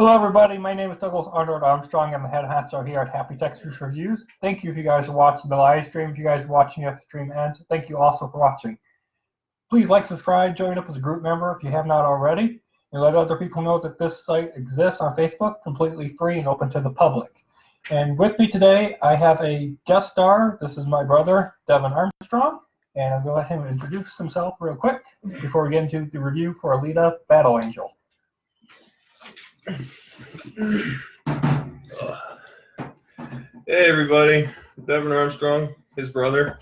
Hello, everybody. My name is Douglas Arnold Armstrong. I'm the head honcho here at Happy Texas Reviews. Thank you if you guys are watching the live stream. If you guys are watching after the stream ends, thank you also for watching. Please like, subscribe, join up as a group member if you have not already, and let other people know that this site exists on Facebook, completely free and open to the public. And with me today, I have a guest star. This is my brother, Devin Armstrong, and I'm going to let him introduce himself real quick before we get into the review for Alita Battle Angel. Hey everybody, Devin Armstrong, his brother.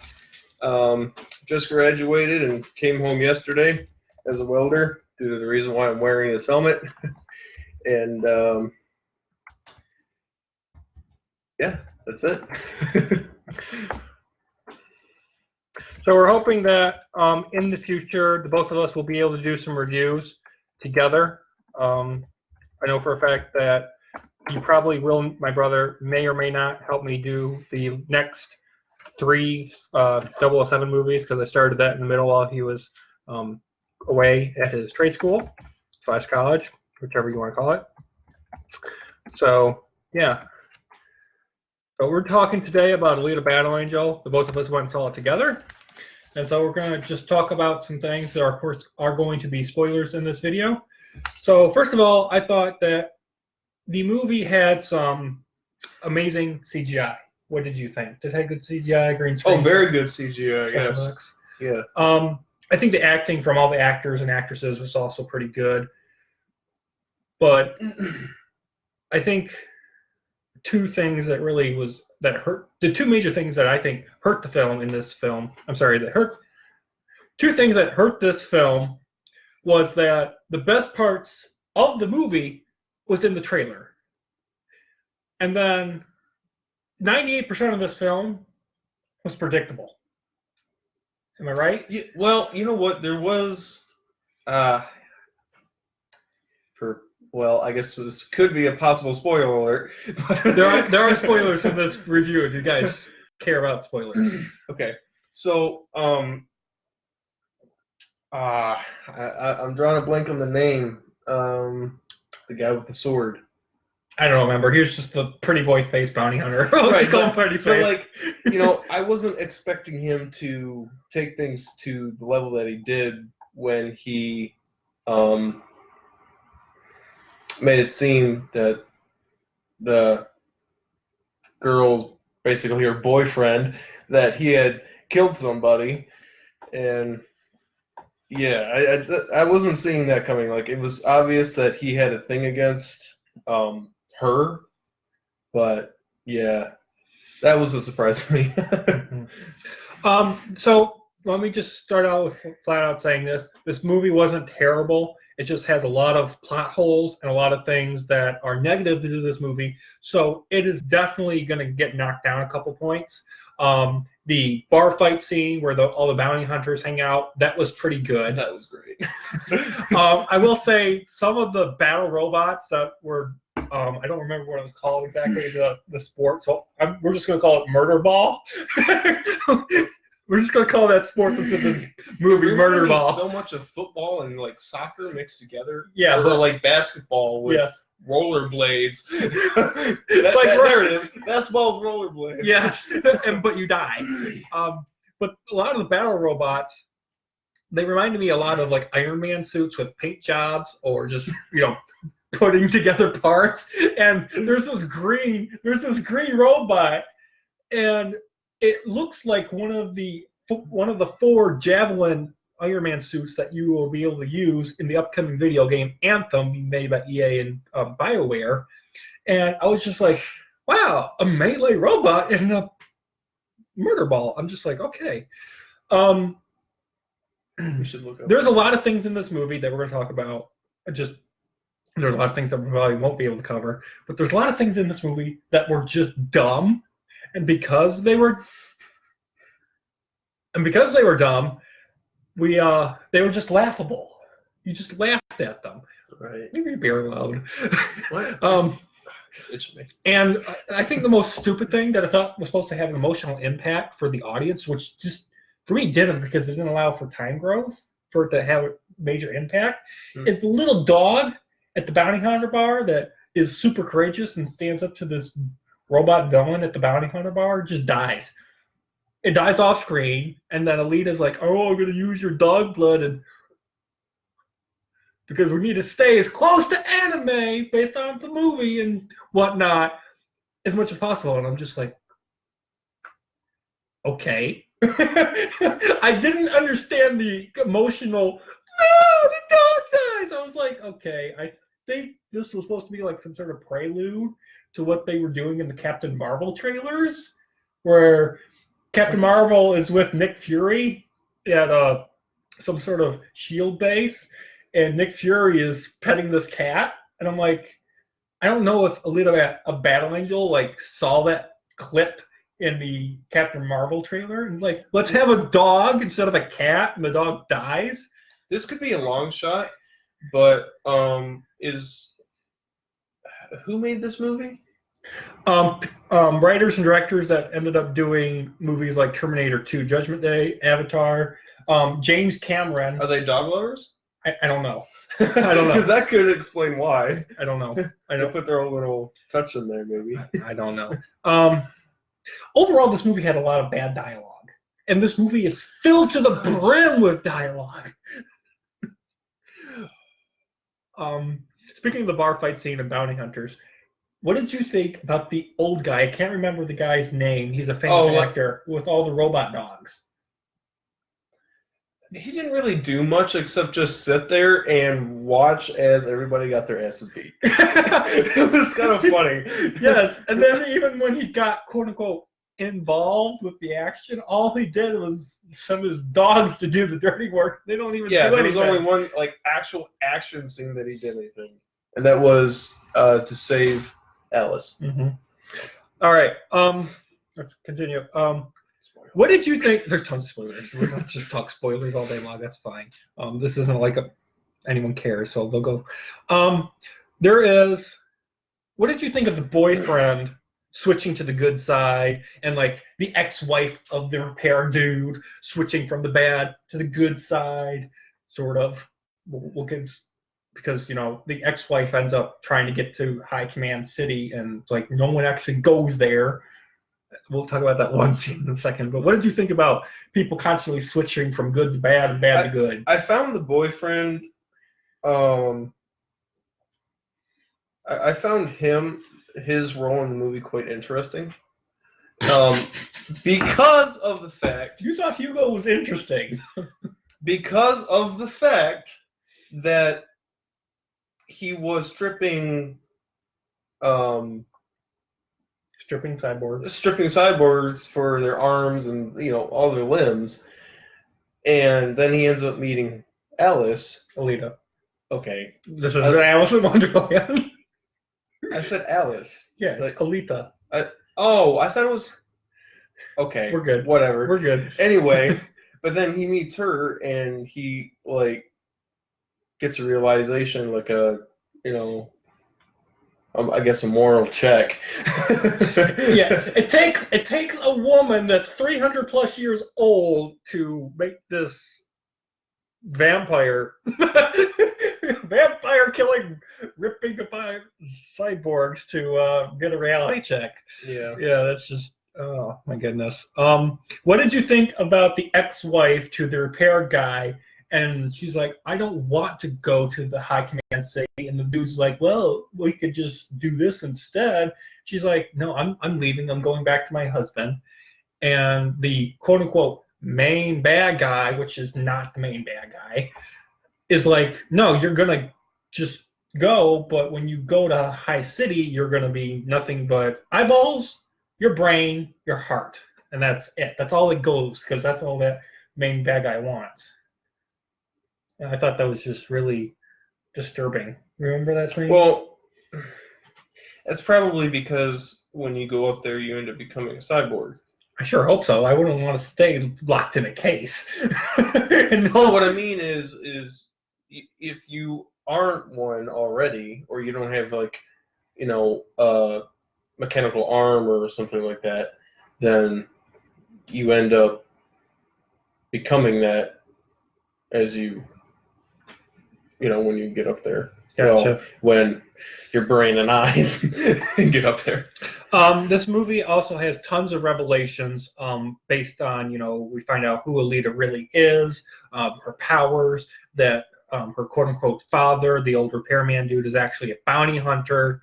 Just graduated and came home yesterday as a welder due to the reason why I'm wearing this helmet. And yeah, that's it. So we're hoping that in the future, the both of us will be able to do some reviews together. I know for a fact that you probably will, my brother, may or may not help me do the next 3 007 movies, because I started that in the middle while he was away at his trade school / college, whichever you want to call it. So, yeah. So we're talking today about Alita Battle Angel. The both of us went and saw it together. And so we're going to just talk about some things that, of course, are going to be spoilers in this video. So first of all, I thought that the movie had some amazing CGI. What did you think? Did it have good CGI, green screen? Oh, very good CGI, yes. Effects? Yeah. I think the acting from all the actors and actresses was also pretty good. But I think two things that really hurt, the two major things that I think hurt the film in this film, two things that hurt this film was that the best parts of the movie was in the trailer. And then 98% of this film was predictable. Am I right? Yeah, well, you know what? There was, I guess this could be a possible spoiler alert. But there are spoilers in this review if you guys care about spoilers. Okay. So, I'm drawing a blank on the name. The guy with the sword. I don't remember. He was just the pretty boy face bounty hunter. Right, call pretty face. But I wasn't expecting him to take things to the level that he did when he made it seem that the girl's basically her boyfriend, that he had killed somebody, and yeah, I wasn't seeing that coming. Like, it was obvious that he had a thing against her, but yeah, that was a surprise to me. So let me just start out with flat out saying this. This movie wasn't terrible. It just has a lot of plot holes and a lot of things that are negative to this movie. So it is definitely going to get knocked down a couple points. The bar fight scene where all the bounty hunters hang out, that was pretty good. That was great. I will say some of the battle robots that were, I don't remember what it was called exactly, the sport. So we're just going to call it Murder Ball. We're just going to call that sport that's in the movie Murder Ball. So much of football and soccer mixed together. Yeah. Or basketball with rollerblades. There it is. Basketball with rollerblades. Yes, but you die. But a lot of the battle robots, they reminded me a lot of Iron Man suits with paint jobs or just putting together parts. And there's this green robot, and it looks like one of the 4 Javelin Iron Man suits that you will be able to use in the upcoming video game Anthem, made by EA and BioWare. And I was just like, wow, a melee robot in a murder ball. I'm just like, okay. We should look up. There's a lot of things in this movie that we're going to talk about. There's a lot of things that we probably won't be able to cover. But there's a lot of things in this movie that were just dumb. And because they were dumb, they were just laughable. You just laughed at them. Right. Maybe very loud. What? It's itching me. And I think the most stupid thing that I thought was supposed to have an emotional impact for the audience, which just for me didn't, because it didn't allow for time growth for it to have a major impact, is the little dog at the bounty hunter bar that is super courageous and stands up to this robot villain at the bounty hunter bar, just dies. It dies off screen, and then Alita's like, "Oh, I'm gonna use your dog blood, and because we need to stay as close to anime based on the movie and whatnot as much as possible." And I'm just like, okay. I didn't understand the emotional, no, the dog dies. I was like, okay, I think this was supposed to be like some sort of prelude to what they were doing in the Captain Marvel trailers, where Captain Marvel is with Nick Fury at some sort of shield base, and Nick Fury is petting this cat, and I'm like, I don't know if Alita, a Battle Angel, like saw that clip in the Captain Marvel trailer, and like, let's have a dog instead of a cat, and the dog dies. This could be a long shot, but who made this movie? Writers and directors that ended up doing movies like Terminator 2, Judgment Day, Avatar, James Cameron. Are they dog lovers? I don't know. I don't know. Because that could explain why. I don't know. I They don't put their own little touch in there, maybe. I don't know. Overall, this movie had a lot of bad dialogue, and this movie is filled to the brim with dialogue. Speaking of the bar fight scene in Bounty Hunters, what did you think about the old guy? I can't remember the guy's name. He's a famous actor with all the robot dogs. He didn't really do much except just sit there and watch as everybody got their asses beat. It was kind of funny. Yes, and then even when he got quote-unquote involved with the action, all he did was send his dogs to do the dirty work. They don't even do anything. There was only one like actual action scene that he did anything, and that was to save Alice. Mm-hmm. All right, let's continue. What did you think? There's tons of spoilers. We're not just talk spoilers all day long. That's fine. This isn't like anyone cares, so they'll go. There is. What did you think of the boyfriend switching to the good side, and like the ex-wife of the repair dude switching from the bad to the good side, sort of? We'll get, because the ex-wife ends up trying to get to High Command City, and like no one actually goes there. We'll talk about that one scene in a second. But what did you think about people constantly switching from good to bad and bad to good? I found the boyfriend. I found his role in the movie quite interesting. Because of the fact. You thought Hugo was interesting. Because of the fact that he was stripping cyborgs for their arms and all their limbs, and then he ends up meeting Alita. Okay, this is Alice in Wonderland. I said Alice. Yeah, it's Alita. I thought it was. Okay, we're good. Whatever, we're good. Anyway, but then he meets her, and he gets a realization, I guess a moral check. Yeah, it takes a woman that's 300 plus years old to make this vampire killing, ripping apart cyborgs to get a reality check. Yeah, that's just, oh my goodness. What did you think about the ex-wife to the repair guy? And she's like, I don't want to go to the High Command City. And the dude's like, well, we could just do this instead. She's like, no, I'm leaving. I'm going back to my husband. And the quote-unquote main bad guy, which is not the main bad guy, is like, no, you're going to just go. But when you go to High City, you're going to be nothing but eyeballs, your brain, your heart. And that's it. That's all it goes, because that's all that main bad guy wants. And I thought that was just really disturbing. Remember that scene? Well, that's probably because when you go up there, you end up becoming a cyborg. I sure hope so. I wouldn't want to stay locked in a case. No, what I mean is if you aren't one already, or you don't have a mechanical arm or something like that, then you end up becoming that as you when you get up there. Gotcha. Well, when your brain and eyes and get up there. This movie also has tons of revelations based on, we find out who Alita really is, her powers, that her quote-unquote father, the old repairman dude, is actually a bounty hunter.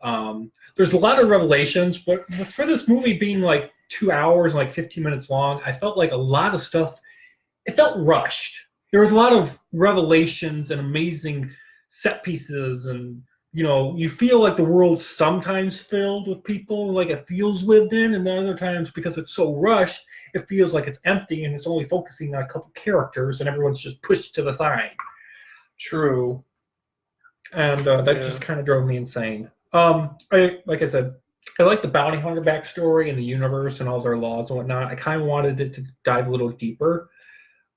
There's a lot of revelations, but for this movie being like 2 hours, like 15 minutes long, I felt like a lot of stuff, it felt rushed. There was a lot of revelations and amazing set pieces, and you feel like the world's sometimes filled with people, like it feels lived in, and then other times, because it's so rushed, it feels like it's empty and it's only focusing on a couple characters and everyone's just pushed to the side. True. And that just kind of drove me insane. Like I said, I like the bounty hunter backstory and the universe and all their laws and whatnot. I kind of wanted it to dive a little deeper.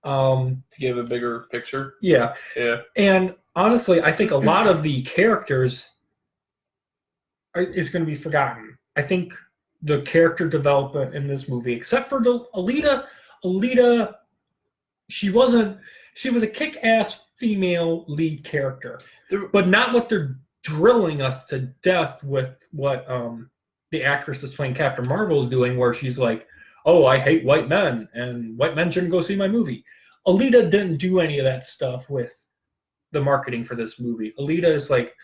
To give a bigger picture. Yeah. Yeah. And honestly, I think a lot of the characters is going to be forgotten. I think the character development in this movie, except for Alita, she was a kick-ass female lead character, but not what they're drilling us to death with what the actress that's playing Captain Marvel is doing, where she's like, oh, I hate white men, and white men shouldn't go see my movie. Alita didn't do any of that stuff with the marketing for this movie. Alita is like,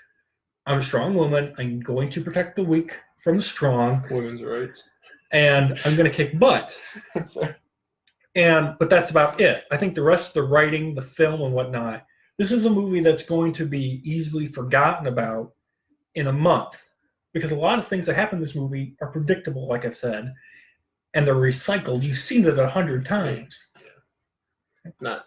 I'm a strong woman. I'm going to protect the weak from the strong. Women's rights. And I'm going to kick butt. But that's about it. I think the rest of the writing, the film, and whatnot, this is a movie that's going to be easily forgotten about in a month. Because a lot of things that happen in this movie are predictable, like I said, and they're recycled. You've seen it 100 times. Yeah.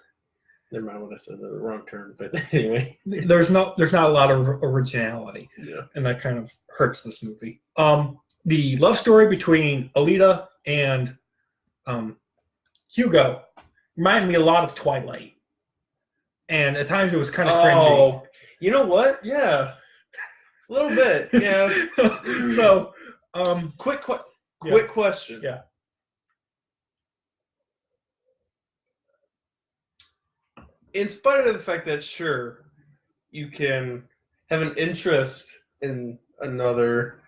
Never mind what I said, the wrong term, but anyway. There's not a lot of originality. Yeah. And that kind of hurts this movie. The love story between Alita and Hugo reminded me a lot of Twilight. And at times it was kind of cringy. Oh, you know what? Yeah. A little bit, yeah. So, quick question. Yeah. In spite of the fact that, sure, you can have an interest in another,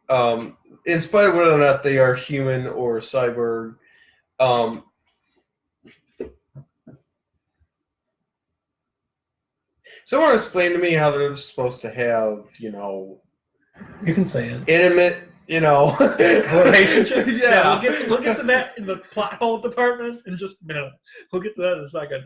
in spite of whether or not they are human or cyborg, someone explain to me how they're supposed to have, you can say it. Intimate, relationship. Yeah. We'll get to that in the plot hole department in just a minute. We'll get to that in a second.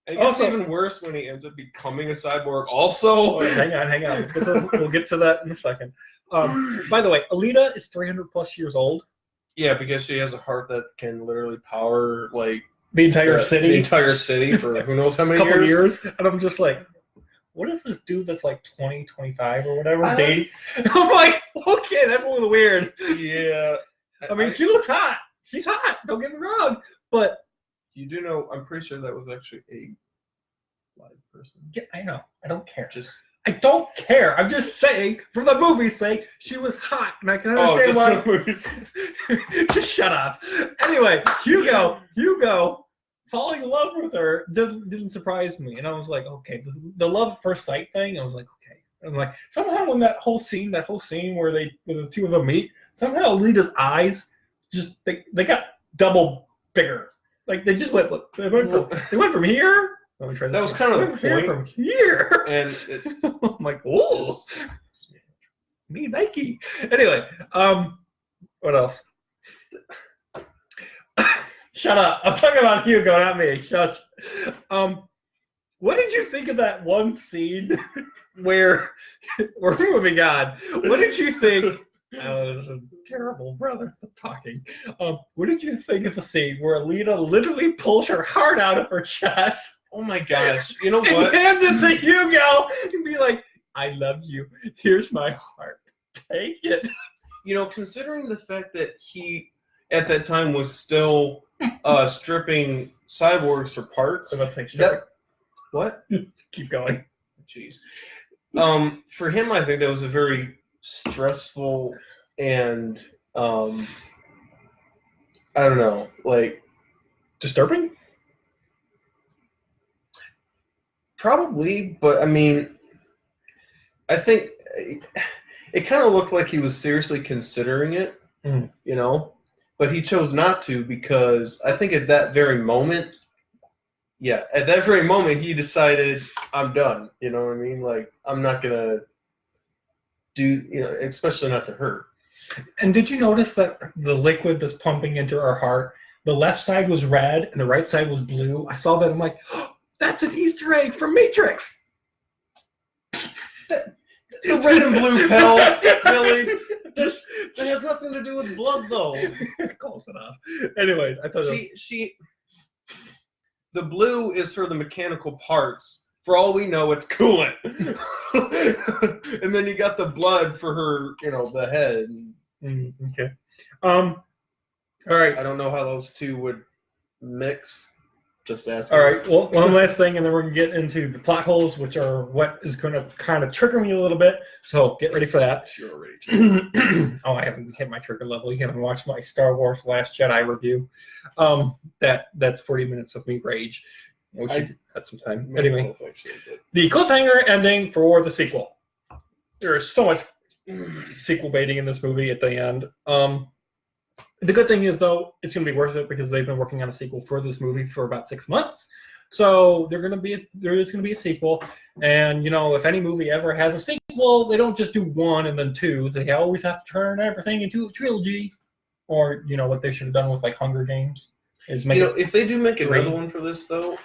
It gets even worse when he ends up becoming a cyborg also. Oh, hang on. We'll get to that in a second. By the way, Alita is 300 plus years old. Yeah, because she has a heart that can literally power, like, the entire city. The entire city for who knows how many years. And I'm just like, what is this dude that's like 20, 25 or whatever dating? I'm like, okay, that's a little weird. Yeah. I mean, she looks hot. She's hot. Don't get me wrong. But you do know, I'm pretty sure that was actually a live person. Yeah, I know. I don't care. I don't care. I'm just saying, for the movie's sake, she was hot, and I can understand why. Just shut up. Anyway, Hugo, falling in love with her didn't surprise me, and I was like, okay, the love at first sight thing. I was like, okay. I'm like, somehow when that whole scene where the two of them meet, somehow Alita's eyes just they got double bigger. Like they just went from here. That was kind of the point. From here. And I'm like, oh, me Nike. Anyway, what else? Shut up. I'm talking about Hugo, not me. Shut. What did you think of that one scene where we're moving on? What did you think? This is terrible, brother. Stop talking. What did you think of the scene where Alita literally pulls her heart out of her chest? Oh my gosh! You know what? And hands it to Hugo and be like, "I love you. Here's my heart. Take it." Considering the fact that he at that time was still stripping cyborgs for parts. What? Keep going. Jeez. For him, I think that was a very stressful and I don't know, like disturbing. Probably, but I mean, I think it kind of looked like he was seriously considering it, but he chose not to because I think at that very moment, he decided, I'm done. You know what I mean? Like, I'm not going to do, especially not to her. And did you notice that the liquid that's pumping into her heart, the left side was red and the right side was blue? I saw that. I'm like, oh, that's an Easter egg from Matrix. The red and blue pill, Billy. That has nothing to do with blood, though. Close enough. Anyways, I thought the blue is for the mechanical parts. For all we know, it's coolant. And then you got the blood for her, the head. Okay. All right. I don't know how those two would mix. Just ask. All right. Well, one last thing, and then we're going to get into the plot holes, which are what is going to kind of trigger me a little bit. So get ready for that. You're already triggered. Oh, I haven't hit my trigger level. You haven't watched my Star Wars Last Jedi review. That's 40 minutes of me rage. We should have some time. Anyway, the cliffhanger ending for the sequel. There is so much sequel baiting in this movie at the end. The good thing is, though, it's going to be worth it because they've been working on a sequel for this movie for about 6 months. So there is going to be a sequel. And, if any movie ever has a sequel, they don't just do one and then two. They always have to turn everything into a trilogy. Or, what they should have done with, like, Hunger Games. Is make if they do make another one for this, though.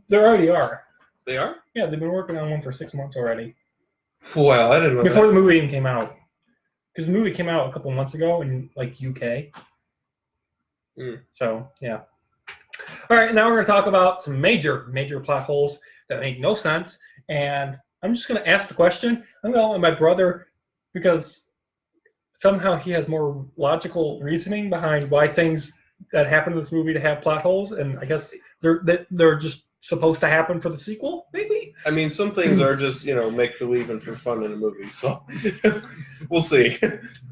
There already are. They are? Yeah, they've been working on one for 6 months already. Wow, I didn't know Before the movie even came out. Because the movie came out a couple months ago in, like, UK. So, yeah. All right, now we're going to talk about some major plot holes that make no sense. And I'm just going to ask the question. I'm going to let my brother, because somehow he has more logical reasoning behind why things that happen in this movie to have plot holes. And I guess they're just supposed to happen for the sequel, maybe? I mean, some things are just, make-believe and for fun in a movie, so we'll see.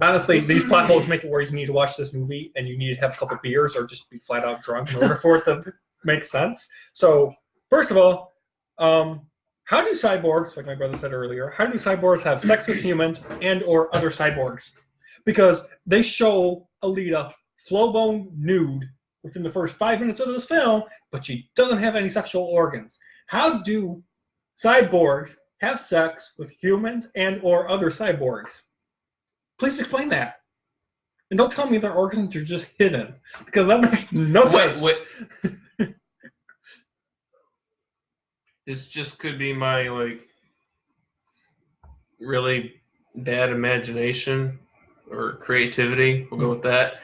Honestly, these plot holes make it where you need to watch this movie and you need to have a couple beers or just be flat out drunk in order for it to make sense. So, first of all, how do cyborgs, like my brother said earlier, how do cyborgs have sex with humans and or other cyborgs? Because they show Alita flow-bone nude within the first 5 minutes of this film, but she doesn't have any sexual organs. How do cyborgs have sex with humans and or other cyborgs? Please explain that. And don't tell me their organs are just hidden, because that makes no sense. Wait. This just could be my, really bad imagination or creativity. We'll go with that.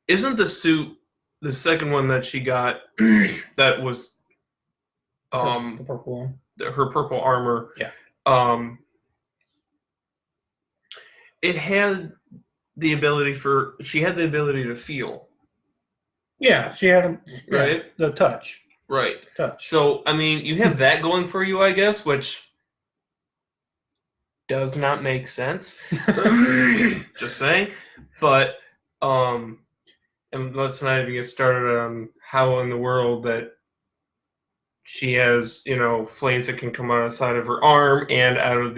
Isn't the suit the second one that she got that was The purple one. her purple armor? Yeah. It had the ability to feel. Yeah, she had right? The touch. Right. Touch. So, I mean, you have that going for you, I guess, which does not make sense. Just saying. But, and let's not even get started on how in the world that she has, flames that can come out of the side of her arm and out of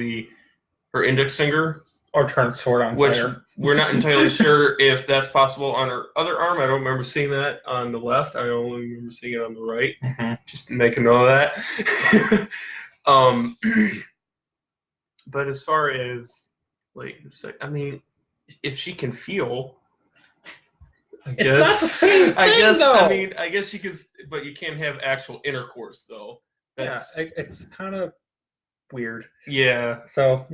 her index finger. Or turn sword on which fire. We're not entirely sure if that's possible on her other arm. I don't remember seeing that on the left. I only remember seeing it on the right. Mm-hmm. Just to make a note of that. But as far as, I mean, if she can feel... It's not the same thing, though. I mean, I guess you can, but you can't have actual intercourse, though. It's kind of weird. Yeah. So,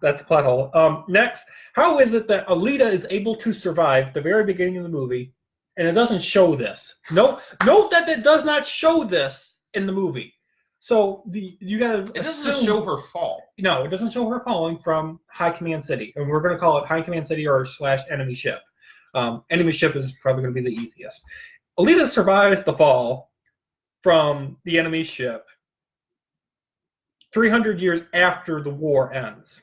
that's a plot hole. Next, how is it that Alita is able to survive the very beginning of the movie, and it doesn't show this? Note that it does not show this in the movie. So, you gotta It doesn't show her fall. No, it doesn't show her falling from High Command City. And we're going to call it High Command City or / enemy ship. Enemy ship is probably going to be the easiest. Alita survives the fall from the enemy ship 300 years after the war ends.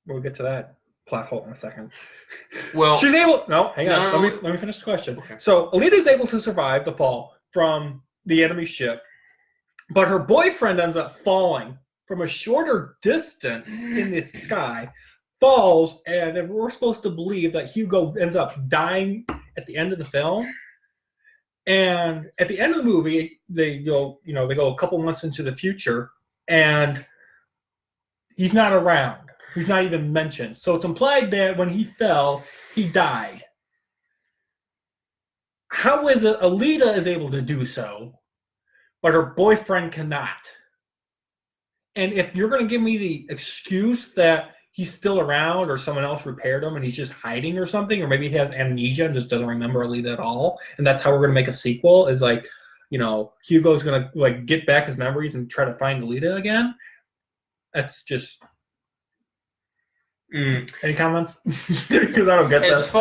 We'll get to that plot hole in a second. Well, she's able. No, hang on. Let me finish the question. Okay. So Alita is able to survive the fall from the enemy ship But her boyfriend ends up falling from a shorter distance in the sky, falls, and we're supposed to believe that Hugo ends up dying at the end of the film. And at the end of the movie, they go a couple months into the future, and he's not around. He's not even mentioned. So it's implied that when he fell, he died. How is it Alita is able to do so, but her boyfriend cannot? And if you're going to give me the excuse that he's still around or someone else repaired him and he's just hiding or something, or maybe he has amnesia and just doesn't remember Alita at all, and that's how we're going to make a sequel, is like, Hugo's going to like get back his memories and try to find Alita again. That's just... Any comments? Because I don't get this.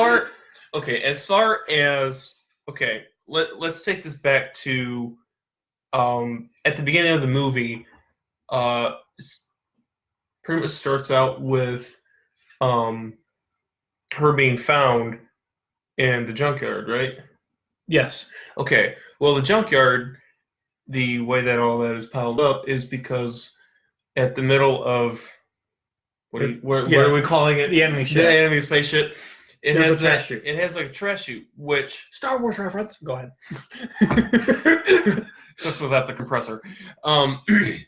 Let's take this back to at the beginning of the movie. Pretty much starts out with her being found in the junkyard, right? Yes. Okay. Well, the junkyard, the way that all that is piled up is because at the middle of what are we calling it? The enemy ship. The enemy spaceship. It There's has a trash chute. It has like a trash chute, which Star Wars reference. Go ahead. just without the compressor. It's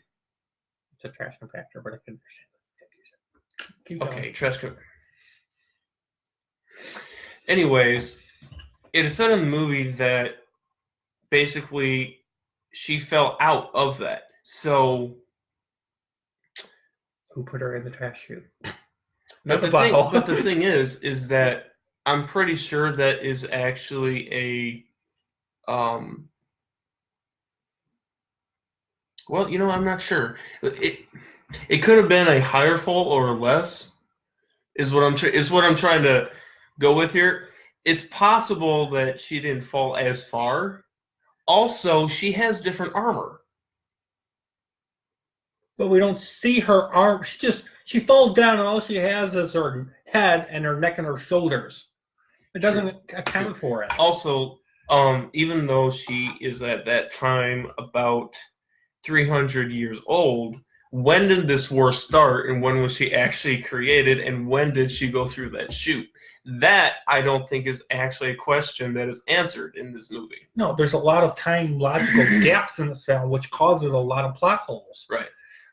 a trash compactor, but I can keep going. Okay, trash compactor. Anyways, it is said in the movie that basically she fell out of that. So who put her in the trash chute? But the thing is that I'm pretty sure that is actually a well, I'm not sure. It could have been a higher fall or less. Is what I'm trying to go with here. It's possible that she didn't fall as far. Also, she has different armor. But we don't see her arm. She falls down and all she has is her head and her neck and her shoulders. It doesn't account for it. Also, even though she is at that time about 300 years old, when did this war start and when was she actually created and when did she go through that chute? That, I don't think, is actually a question that is answered in this movie. No, there's a lot of time logical gaps in this film, which causes a lot of plot holes. Right.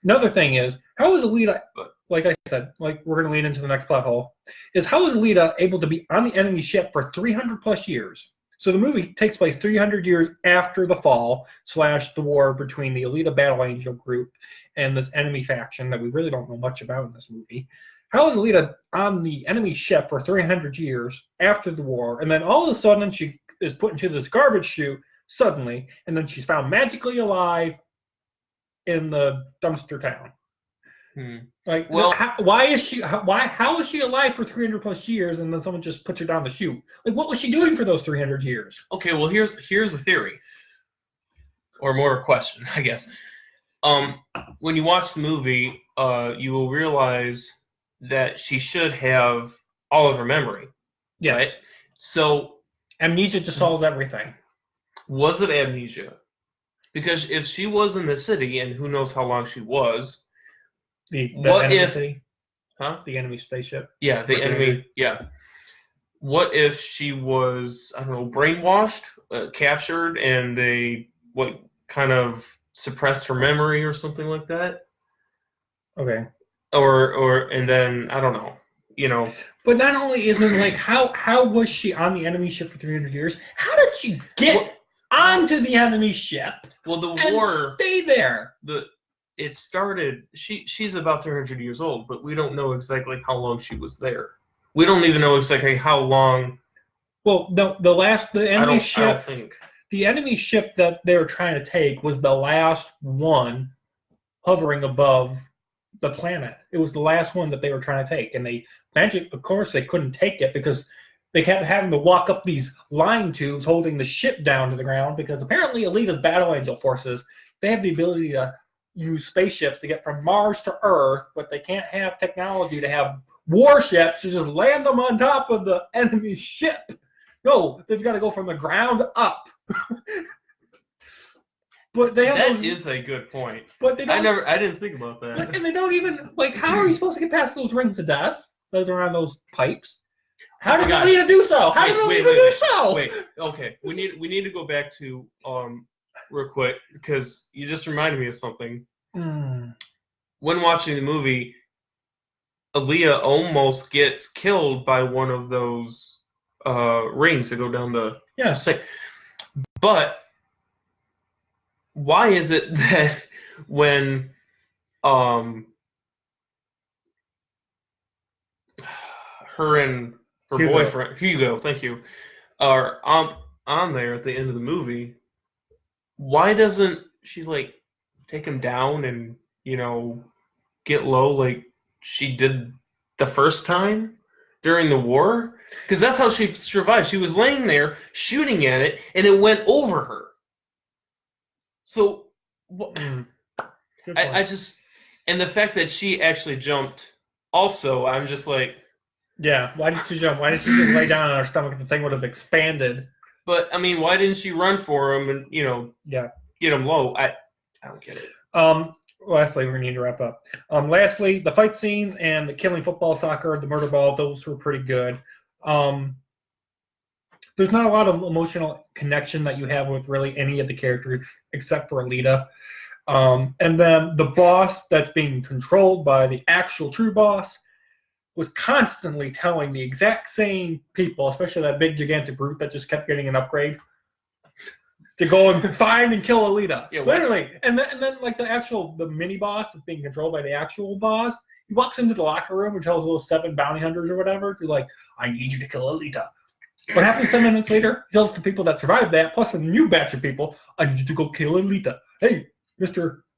Another thing is, how is Alita, like I said, like we're going to lead into the next plot hole, is how is Alita able to be on the enemy ship for 300 plus years? So the movie takes place 300 years after the fall / the war between the Alita Battle Angel group and this enemy faction that we really don't know much about in this movie. How is Alita on the enemy ship for 300 years after the war, and then all of a sudden she is put into this garbage chute suddenly, and then she's found magically alive in the dumpster town? Like, well, how is she alive for 300 plus years, and then someone just puts her down the chute? Like, what was she doing for those 300 years? Okay, well, here's a theory, or more a question, I guess. When you watch the movie, you will realize that she should have all of her memory. Yes. Right? So amnesia just solves everything. Was it amnesia? Because if she was in the city, and who knows how long she was, the enemy city? Huh? The enemy spaceship? Yeah, the enemy. Yeah. What if she was, I don't know, brainwashed, captured, and they kind of suppressed her memory or something like that? Okay. And then I don't know, But not only is it like how was she on the enemy ship for 300 years? How did she get onto the enemy ship? Well, the and war stay there. It started. She's about 300 years old, but we don't know exactly how long she was there. We don't even know exactly how long. Well, no, the enemy ship. I don't think the enemy ship that they were trying to take was the last one hovering above the planet. It was the last one that they were trying to take, and of course they couldn't take it because they kept having to walk up these line tubes holding the ship down to the ground, because apparently Alita's Battle Angel forces, they have the ability to use spaceships to get from Mars to Earth, but they can't have technology to have warships to just land them on top of the enemy ship. No, they've got to go from the ground up. But they have That those, is a good point. but they don't. I didn't think about that. Like, and they don't even like. How are you supposed to get past those rings of death? Those are on those pipes. How Oh my did gosh. Alita do so? How did Alita do so? Wait. Okay, we need to go back to real quick because you just reminded me of something. Mm. When watching the movie, Aaliyah almost gets killed by one of those rings that go down the Yes. stick. But why is it that when her and her Hugo. boyfriend Hugo, thank you, are on there at the end of the movie, why doesn't she like take him down and get low like she did the first time during the war? Because that's how she survived. She was laying there shooting at it, and it went over her. So I just, and the fact that she actually jumped, also, I'm just like, yeah. Why did she jump? Why did she just lay down on her stomach? The thing would have expanded. but I mean, why didn't she run for him and Yeah. get him low? I don't get it. Lastly, we need to wrap up. Lastly, the fight scenes and the killing football, soccer, the murder ball, those were pretty good. There's not a lot of emotional connection that you have with really any of the characters except for Alita. And then the boss that's being controlled by the actual true boss was constantly telling the exact same people, especially that big gigantic brute that just kept getting an upgrade, to go and find and kill Alita. Yeah, literally. And then like the mini boss that's being controlled by the actual boss, he walks into the locker room and tells those 7 bounty hunters or whatever to like, I need you to kill Alita. What happens 10 minutes later? He tells the people that survived that, plus a new batch of people, I need you to go kill Alita. Hey,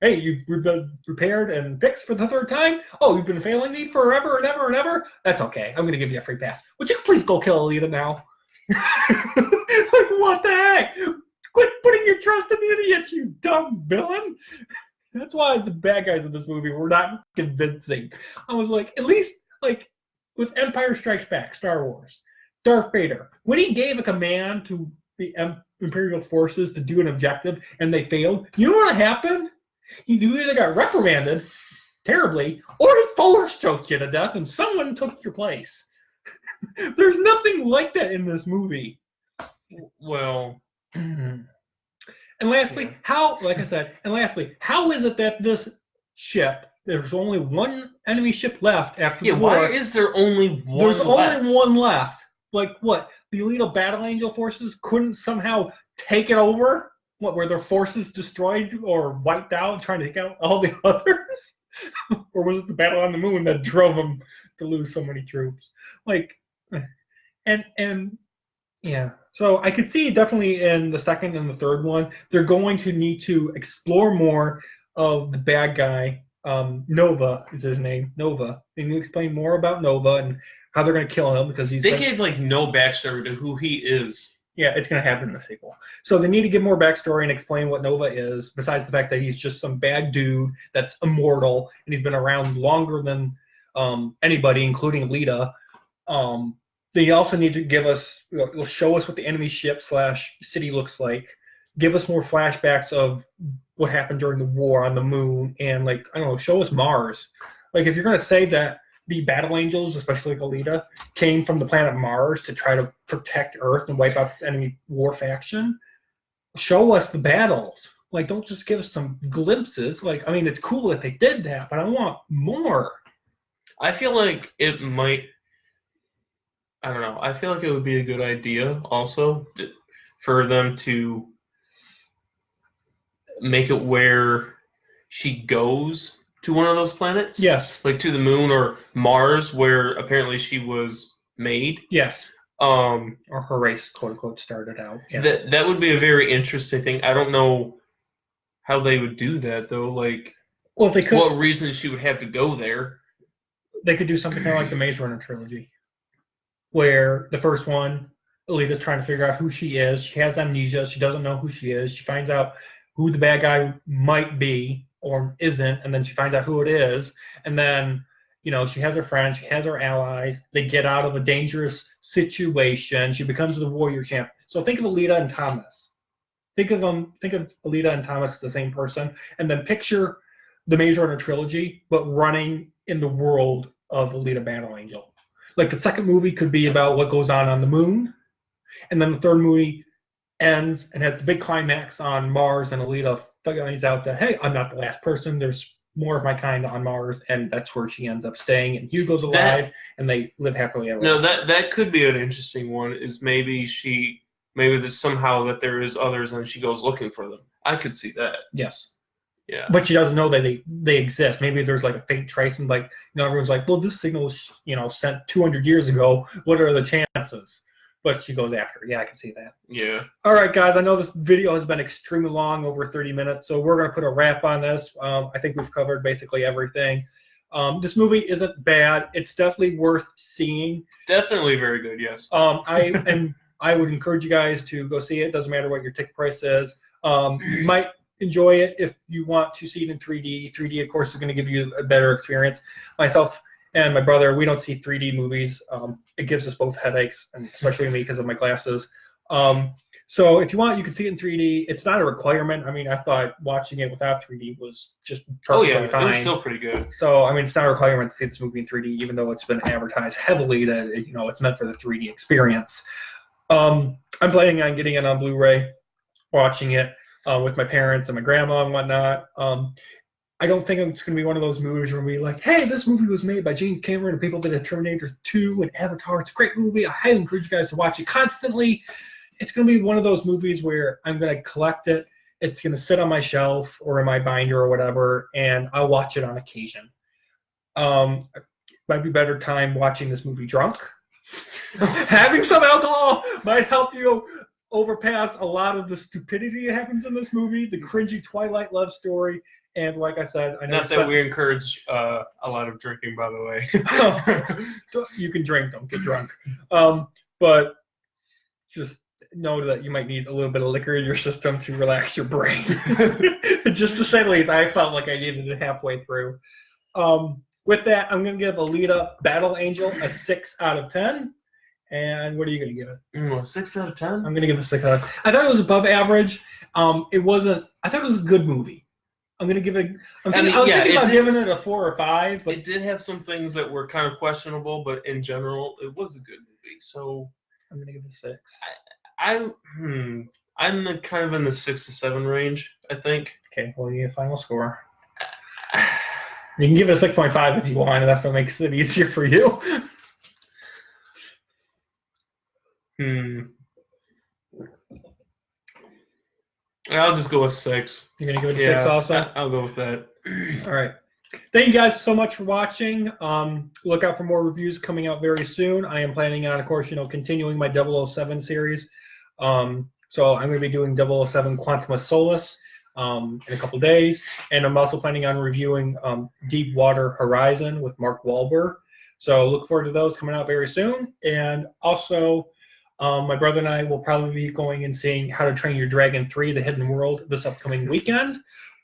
Hey, you've been repaired and fixed for the 3rd time? Oh, you've been failing me forever and ever and ever? That's okay. I'm going to give you a free pass. Would you please go kill Alita now? Like, what the heck? Quit putting your trust in the idiot, you dumb villain. That's why the bad guys in this movie were not convincing. I was like, at least, like, with Empire Strikes Back, Star Wars, Darth Vader, when he gave a command to the Imperial forces to do an objective and they failed, you know what happened? You either got reprimanded terribly or he force choked you to death and someone took your place. There's nothing like that in this movie. Well, and lastly, how is it that this ship, there's only one enemy ship left after the war? Why is there only one There's left? only one left. Like what? The Alita Battle Angel forces couldn't somehow take it over? What, were their forces destroyed or wiped out trying to take out all the others? Or was it the battle on the moon that drove them to lose so many troops? Like, and yeah. So I could see definitely in the second and the third one, they're going to need to explore more of the bad guy. Nova is his name. Nova. They need to explain more about Nova and how they're going to kill him because They gave like no backstory to who he is. Yeah, it's going to happen in the sequel. So they need to give more backstory and explain what Nova is, besides the fact that he's just some bad dude that's immortal and he's been around longer than anybody, including Alita. They also need to give us, show us what the enemy ship / city looks like. Give us more flashbacks of what happened during the war on the moon, and like I don't know, show us Mars. Like if you're going to say that the battle angels, especially like Alita, came from the planet Mars to try to protect Earth and wipe out this enemy war faction, show us the battles. Like, don't just give us some glimpses. Like, I mean, it's cool that they did that, but I want more. I feel like it might. I don't know. I feel like it would be a good idea also for them to make it where she goes to one of those planets. Yes. Like to the moon or Mars, where apparently she was made. Yes. Or her race, quote unquote, started out. Yeah. That would be a very interesting thing. I don't know how they would do that though. Like, well, if they could, what reason she would have to go there? They could do something kind of like the Maze Runner trilogy, where the first one, Alita's trying to figure out who she is. She has amnesia. She doesn't know who she is. She finds out who the bad guy might be or isn't, and then she finds out who it is. And then, she has her friends. She has her allies. They get out of a dangerous situation. She becomes the warrior champ. So think of Alita and Thomas. Think of Alita and Thomas as the same person, and then picture the Maze Runner trilogy, but running in the world of Alita Battle Angel. Like the second movie could be about what goes on the moon, and then the third movie ends and has the big climax on Mars, and Alita finds out that, hey, I'm not the last person. There's more of my kind on Mars, and that's where she ends up staying. And Hugo's alive, and they live happily ever No, after. that could be an interesting one. Is maybe there's somehow that there is others, and she goes looking for them. I could see that. Yes. Yeah. But she doesn't know that they exist. Maybe there's like a faint trace, and like everyone's like, well, this signal was sent 200 years ago. What are the chances? But she goes after her. Yeah, I can see that. Yeah. All right, guys. I know this video has been extremely long, over 30 minutes, so we're gonna put a wrap on this. I think we've covered basically everything. This movie isn't bad. It's definitely worth seeing. Definitely very good. Yes. I would encourage you guys to go see it. Doesn't matter what your ticket price is. You might enjoy it if you want to see it in 3D. 3D, of course, is going to give you a better experience. Myself and my brother, we don't see 3D movies. It gives us both headaches, and especially me because of my glasses. So if you want, you can see it in 3D. It's not a requirement. I mean, I thought watching it without 3D was just perfectly fine. It was still pretty good. So I mean, it's not a requirement to see this movie in 3D, even though it's been advertised heavily that it's meant for the 3D experience. I'm planning on getting it on Blu-ray, watching it with my parents and my grandma and whatnot. I don't think it's going to be one of those movies where we like, hey, this movie was made by James Cameron and people that did Terminator 2 and Avatar. It's a great movie. I highly encourage you guys to watch it constantly. It's going to be one of those movies where I'm going to collect it. It's going to sit on my shelf or in my binder or whatever, and I'll watch it on occasion. Might be better time watching this movie drunk. Having some alcohol might help you overpass a lot of the stupidity that happens in this movie, the cringy Twilight love story, and like I said, I know not that we encourage a lot of drinking, by the way. You can drink, don't get drunk. But just know that you might need a little bit of liquor in your system to relax your brain. Just to say the least, I felt like I needed it halfway through. With that, I'm going to give Alita Battle Angel a 6 out of 10. And what are you going to give it? 6 out of 10? I'm going to give it a 6 out of 10. I thought it was above average. It wasn't. I thought it was a good movie. I'm going to give it. I was thinking about giving it a 4 or 5. But it did have some things that were kind of questionable, but in general, it was a good movie. So I'm going to give it a 6. I'm kind of in the 6 to 7 range, I think. Okay, well, you get a final score. You can give it a 6.5 if you want, and that makes it easier for you. I'll just go with 6. You're going to give it a 6 also? I'll go with that. All right. Thank you guys so much for watching. Look out for more reviews coming out very soon. I am planning on, of course, continuing my 007 series. So I'm going to be doing 007 Quantum of Solace in a couple days. And I'm also planning on reviewing Deepwater Horizon with Mark Wahlberg. So look forward to those coming out very soon. And also, my brother and I will probably be going and seeing How to Train Your Dragon 3, The Hidden World, this upcoming weekend.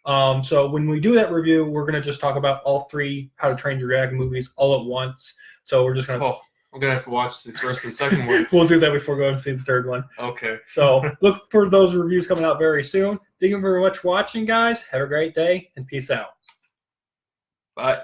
So when we do that review, we're going to just talk about all 3 How to Train Your Dragon movies all at once. So we're just going to... Oh, I'm going to have to watch the first and second one. We'll do that before going to see the third one. Okay. So look for those reviews coming out very soon. Thank you very much for watching, guys. Have a great day, and peace out. Bye.